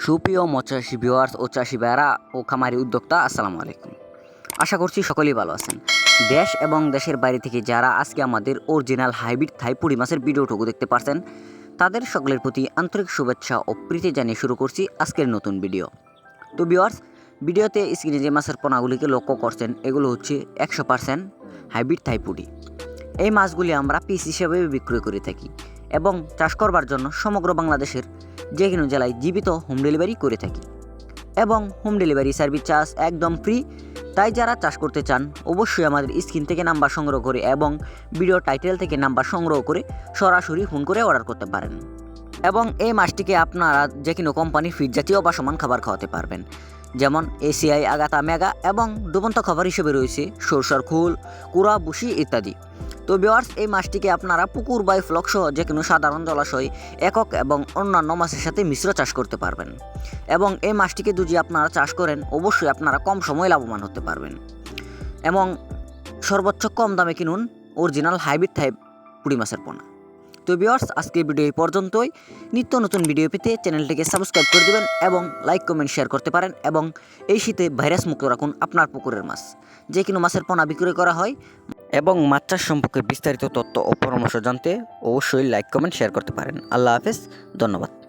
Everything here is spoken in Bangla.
সুপ্রিয় মৎস্যচাষী ভিউয়ার্স ও চাষি ভাইয়েরা ও খামারি উদ্যোক্তা, আসসালামু আলাইকুম। আশা করছি সকলেই ভালো আছেন। দেশ এবং দেশের বাইরে থেকে যারা আজকে আমাদের অরিজিনাল হাইব্রিড থাই পুঁটি মাছের ভিডিওটুকু দেখতে পারছেন, তাদের সকলের প্রতি আন্তরিক শুভেচ্ছা ও প্রীতি জানিয়ে শুরু করছি আজকের নতুন ভিডিও। তো ভিউয়ার্স, ভিডিওতে স্ক্রিনে যে মাছের পোনাগুলিকে লক্ষ্য করছেন, এগুলো হচ্ছে 100% হাইব্রিড থাই পুঁটি। এই মাছগুলি আমরা পিস হিসেবে বিক্রয় করে থাকি এবং চাষ করবার জন্য সমগ্র বাংলাদেশের যে কোনো জেলায় জীবিত হোম ডেলিভারি করে থাকি এবং হোম ডেলিভারি সার্ভিস চার্জ একদম ফ্রি। তাই যারা চাষ করতে চান অবশ্যই আমাদের স্ক্রিন থেকে নাম্বার সংগ্রহ করে এবং ভিডিও টাইটেল থেকে নাম্বার সংগ্রহ করে সরাসরি ফোন করে অর্ডার করতে পারেন এবং এই মাছটিকে আপনারা যে কোনো কোম্পানির ফিড জাতীয় বা সমান খাবার খাওয়াতে পারবেন, যেমন এসিআই, আগাতা, মেগা এবং ডুবন্ত খাবার হিসেবে রয়েছে সরষার খোল, কুড়া, বুসি ইত্যাদি। তো ভিউয়ার্স, এই মাছটিকে আপনারা পুকুর বা ফ্লক সহ যে কোনো সাধারণ জলাশয়, একক এবং অন্যান্য মাছের সাথে মিশ্র চাষ করতে পারবেন এবং এই মাছটিকে যদি আপনারা চাষ করেন অবশ্যই আপনারা কম সময়ে লাভবান হতে পারবেন এবং সর্বোচ্চ কম দামে কিনুন অরিজিনাল হাইব্রিড থাই পুঁটি মাছের পোনা। তো ভিউয়ার্স, আজকের ভিডিও এই পর্যন্তই। নিত্য নতুন ভিডিও পেতে চ্যানেলটিকে সাবস্ক্রাইব করে দেবেন এবং লাইক, কমেন্ট, শেয়ার করতে পারেন এবং এই শীতে ভাইরাস মুক্ত রাখুন আপনার পুকুরের মাছ। যে কোনো মাছের পোনা বিক্রয় করা হয় এবং মাছ চাষ সম্পর্কে বিস্তারিত তথ্য ও পরামর্শ জানতে অবশ্যই লাইক, কমেন্ট, শেয়ার করতে পারেন। আল্লাহ হাফেজ, ধন্যবাদ।